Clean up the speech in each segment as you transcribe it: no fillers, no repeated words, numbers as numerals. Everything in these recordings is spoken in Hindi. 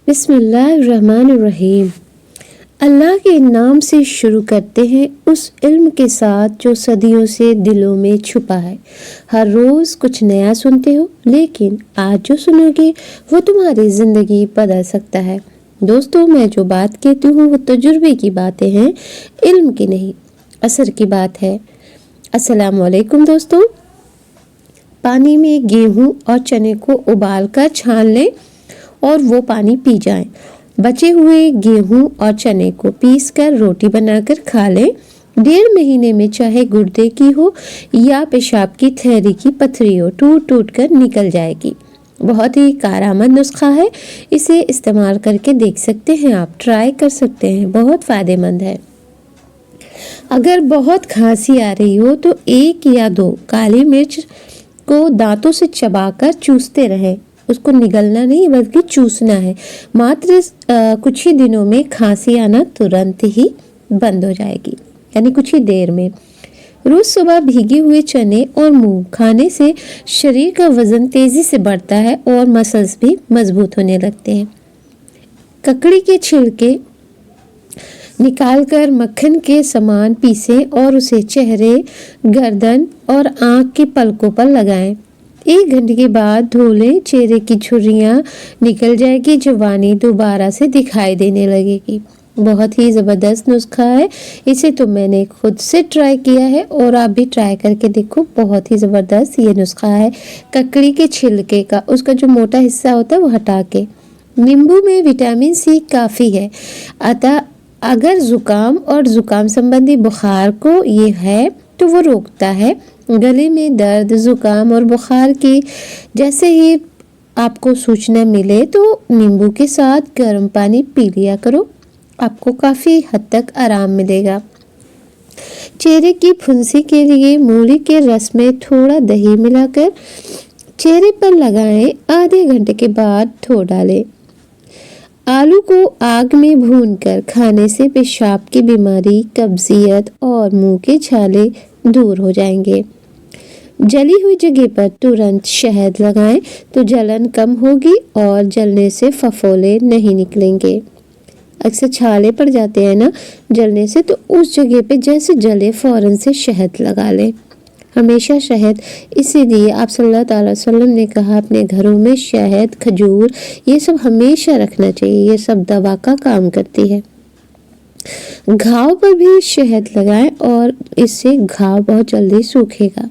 बिस्मिल्लाहिर्रहमानिर्रहीम। अल्लाह के नाम से शुरू करते हैं उस इल्म के साथ जो सदियों से दिलों में छुपा है। हर रोज़ कुछ नया सुनते हो, लेकिन आज जो सुनोगे वो तुम्हारी ज़िंदगी बदल सकता है। दोस्तों, मैं जो बात कहती हूँ वो तजुर्बे की बातें हैं, इल्म की नहीं, असर की बात है। अस्सलाम वालेकुम दोस्तों। पानी में गेहूँ और चने को उबाल कर छान लें और वो पानी पी जाएं। बचे हुए गेहूं और चने को पीसकर रोटी बनाकर खा लें। 1.5 महीने में चाहे गुर्दे की हो या पेशाब की थैली की पथरी हो, टूट टूट कर निकल जाएगी। बहुत ही कारआमद नुस्खा है, इसे इस्तेमाल करके देख सकते हैं, आप ट्राई कर सकते हैं, बहुत फ़ायदेमंद है। अगर बहुत खांसी आ रही हो तो 1 या 2 काली मिर्च को दांतों से चबाकर चूसते रहें। उसको निगलना नहीं बल्कि चूसना है। मात्र कुछ ही दिनों में खांसी आना तुरंत ही बंद हो जाएगी, यानी कुछ ही देर में। रोज सुबह भीगे हुए चने और मूंग खाने से शरीर का वजन तेजी से बढ़ता है और मसल्स भी मजबूत होने लगते हैं। ककड़ी के छिलके निकालकर मक्खन के समान पीसें और उसे चेहरे, गर्दन और आँख की पलकों पर लगाएं। 1 घंटे के बाद धो लें। चेहरे की झुर्रियाँ निकल जाएगी, जवानी दोबारा से दिखाई देने लगेगी। बहुत ही ज़बरदस्त नुस्खा है, इसे तो मैंने खुद से ट्राई किया है और आप भी ट्राई करके देखो। बहुत ही ज़बरदस्त ये नुस्खा है। ककड़ी के छिलके का उसका जो मोटा हिस्सा होता है वो हटा के। नींबू में विटामिन सी काफ़ी है, अतः अगर ज़ुकाम संबंधी बुखार को ये है तो वो रोकता है। गले में दर्द, ज़ुकाम और बुखार की जैसे ही आपको सूचना मिले तो नींबू के साथ गर्म पानी पी लिया करो, आपको काफ़ी हद तक आराम मिलेगा। चेहरे की फुंसी के लिए मूली के रस में थोड़ा दही मिलाकर चेहरे पर लगाएं। आधे घंटे के बाद धो डालें। आलू को आग में भूनकर खाने से पेशाब की बीमारी, कब्जियत और मुंह के छाले दूर हो जाएंगे। जली हुई जगह पर तुरंत शहद लगाएं तो जलन कम होगी और जलने से फफोले नहीं निकलेंगे। अक्सर छाले पड़ जाते हैं ना जलने से, तो उस जगह पे जैसे जले फौरन से शहद लगा लें। हमेशा शहद, इसीलिए आप सल्लल्लाहु अलैहि वसल्लम ने कहा अपने घरों में शहद, खजूर ये सब हमेशा रखना चाहिए, ये सब दवा का काम करती है। घाव पर भी शहद लगाएं और इससे घाव बहुत जल्दी सूखेगा।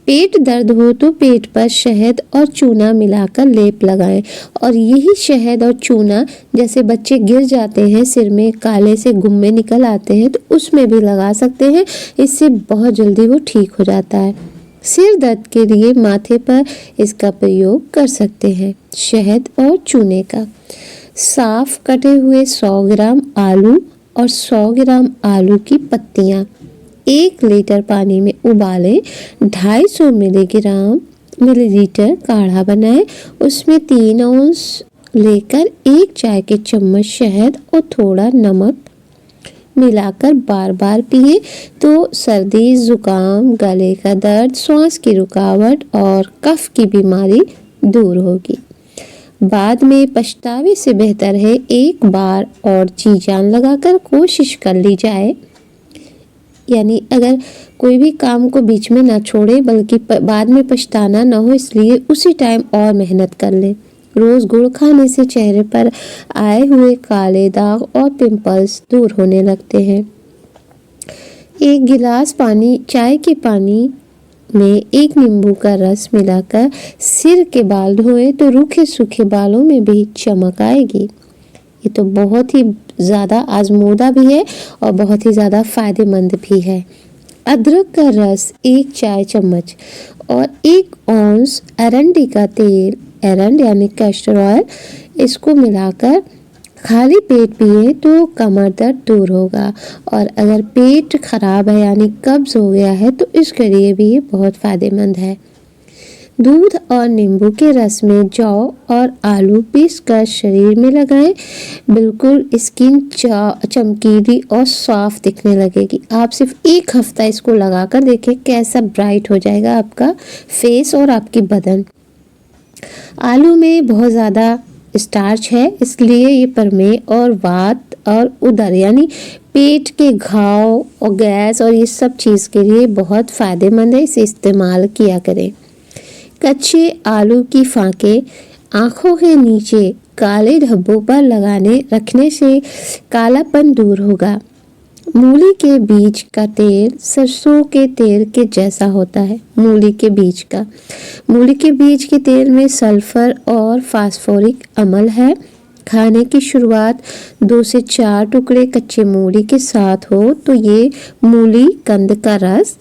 पेट दर्द हो तो पेट पर शहद और चूना मिलाकर लेप लगाएं और यही शहद और चूना, जैसे बच्चे गिर जाते हैं, सिर में काले से गुम्मे निकल आते हैं, तो उसमें भी लगा सकते हैं, इससे बहुत जल्दी वो ठीक हो जाता है। सिर दर्द के लिए माथे पर इसका प्रयोग कर सकते हैं, शहद और चूने का। साफ कटे हुए 100 ग्राम आलू और 100 ग्राम आलू की पत्तियां 1 लीटर पानी में उबालें। 250 मिलीलीटर काढ़ा बनाएं। उसमें 3 औंस लेकर 1 चाय के चम्मच शहद और थोड़ा नमक मिलाकर बार बार पिए तो सर्दी, जुकाम, गले का दर्द, सांस की रुकावट और कफ की बीमारी दूर होगी। बाद में पछतावे से बेहतर है एक बार और जी जान लगाकर कोशिश कर ली जाए, यानी अगर कोई भी काम को बीच में ना छोड़े बल्कि बाद में पछताना ना हो, इसलिए उसी टाइम और मेहनत कर ले। रोज़ गुड़ खाने से चेहरे पर आए हुए काले दाग और पिंपल्स दूर होने लगते हैं। 1 गिलास चाय के पानी में 1 नींबू का रस मिलाकर सिर के बाल धोएं तो रूखे सूखे बालों में भी चमक आएगी। ये तो बहुत ही ज़्यादा आजमूदा भी है और बहुत ही ज़्यादा फ़ायदेमंद भी है। अदरक का रस 1 चाय चम्मच और 1 औंस अरंडी का तेल, एरंड यानी कैस्टर ऑयल, इसको मिलाकर खाली पेट पिए तो कमर दर्द दूर होगा। और अगर पेट खराब है यानी कब्ज़ हो गया है तो इसके लिए भी ये बहुत फ़ायदेमंद है। दूध और नींबू के रस में जौ और आलू पीसकर शरीर में लगाएं। बिल्कुल स्किन चमकीली और साफ दिखने लगेगी। आप सिर्फ 1 हफ्ता इसको लगाकर देखें कैसा ब्राइट हो जाएगा आपका फेस और आपकी बदन। आलू में बहुत ज़्यादा स्टार्च है, इसलिए ये प्रमेह और वात और उदर यानी पेट के घाव और गैस और ये सब चीज़ के लिए बहुत फ़ायदेमंद है। इसे इस्तेमाल किया करें। कच्चे आलू की फांके आँखों के नीचे काले धब्बों पर रखने से कालापन दूर होगा। मूली के बीज का तेल सरसों के तेल के जैसा होता है। मूली के बीज के तेल में सल्फर और फास्फोरिक अम्ल है। खाने की शुरुआत 2 से 4 टुकड़े कच्चे मूली के साथ हो तो ये मूली कंद का रस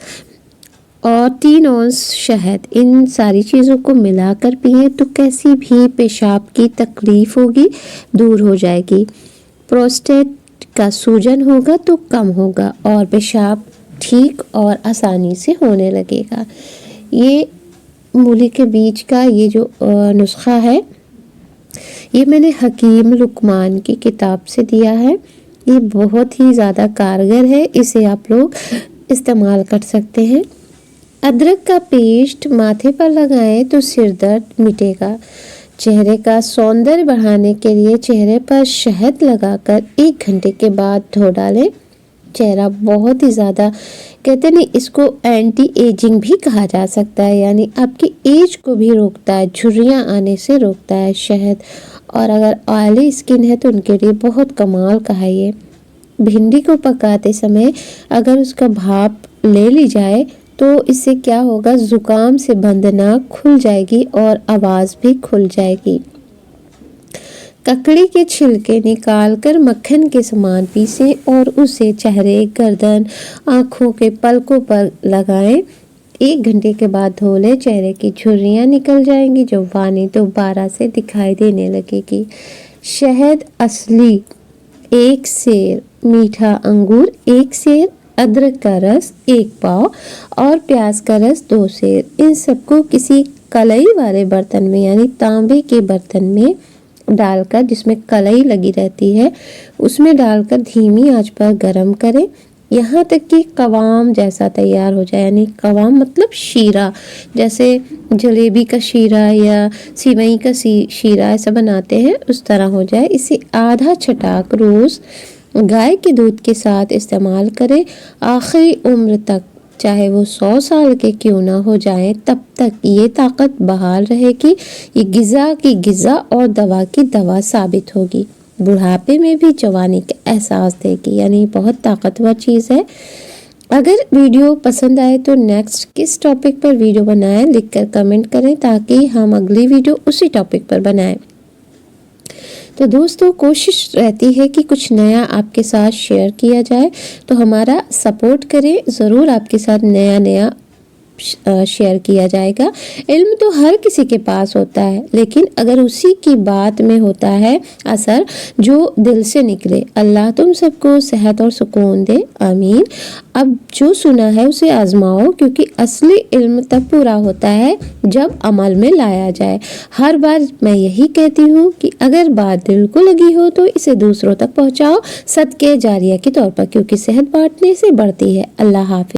और 3 औंस शहद, इन सारी चीज़ों को मिलाकर पिए तो कैसी भी पेशाब की तकलीफ होगी दूर हो जाएगी। प्रोस्टेट का सूजन होगा तो कम होगा और पेशाब ठीक और आसानी से होने लगेगा। ये मूली के बीज का ये जो नुस्खा है ये मैंने हकीम लुकमान की किताब से दिया है। ये बहुत ही ज़्यादा कारगर है, इसे आप लोग इस्तेमाल कर सकते हैं। अदरक का पेस्ट माथे पर लगाएं तो सिर दर्द मिटेगा। चेहरे का सौंदर्य बढ़ाने के लिए चेहरे पर शहद लगाकर 1 घंटे के बाद धो डालें। चेहरा बहुत ही ज़्यादा कहते नहीं, इसको एंटी एजिंग भी कहा जा सकता है, यानी आपकी एज को भी रोकता है, झुर्रियाँ आने से रोकता है शहद। और अगर ऑयली स्किन है तो उनके लिए बहुत कमाल का है ये। भिंडी को पकाते समय अगर उसका भाप ले ली जाए तो इससे क्या होगा, जुकाम से बंद नाक खुल जाएगी और आवाज़ भी खुल जाएगी। ककड़ी के छिलके निकालकर मक्खन के समान पीसें और उसे चेहरे, गर्दन, आँखों के पलकों पर लगाएं। 1 घंटे के बाद धो लें। चेहरे की झुर्रियाँ निकल जाएंगी, जो वानी दोबारा से दिखाई देने लगेगी। शहद असली 1 सेर, मीठा अंगूर 1 सेर, अदरक का रस 1 पाव और प्याज का रस 2 सेर। इन सबको किसी कलई वाले बर्तन में यानी तांबे के बर्तन में डालकर, जिसमें कलई लगी रहती है, उसमें डालकर धीमी आंच पर गर्म करें यहाँ तक कि कवाम जैसा तैयार हो जाए। यानी कवाम मतलब शीरा, जैसे जलेबी का शीरा या सिवई का शीरा ऐसा बनाते हैं, उस तरह हो जाए। इसे आधा छटाक रोज़ गाय के दूध के साथ इस्तेमाल करें। आखिरी उम्र तक, चाहे वो 100 साल के क्यों ना हो जाए, तब तक ये ताकत बहाल रहेगी। ये गिज़ा की गिज़ा और दवा की दवा साबित होगी। बुढ़ापे में भी जवानी का एहसास देगी, यानी बहुत ताकतवर चीज़ है। अगर वीडियो पसंद आए तो नेक्स्ट किस टॉपिक पर वीडियो बनाएं लिखकर कमेंट करें ताकि हम अगली वीडियो उसी टॉपिक पर बनाएं। तो दोस्तों, कोशिश रहती है कि कुछ नया आपके साथ शेयर किया जाए, तो हमारा सपोर्ट करें। ज़रूर आपके साथ नया शेयर किया जाएगा। इल्म तो हर किसी के पास होता है, लेकिन अगर उसी की बात में होता है असर जो दिल से निकले। अल्लाह तुम सबको सेहत और सुकून दे, आमीन। अब जो सुना है उसे आजमाओ, क्योंकि असली इल्म तब पूरा होता है जब अमल में लाया जाए। हर बार मैं यही कहती हूँ कि अगर बात दिल को लगी हो तो इसे दूसरों तक पहुँचाओ, सदके जारिया के तौर पर, क्योंकि सेहत बांटने से बढ़ती है। अल्लाह हाफिज।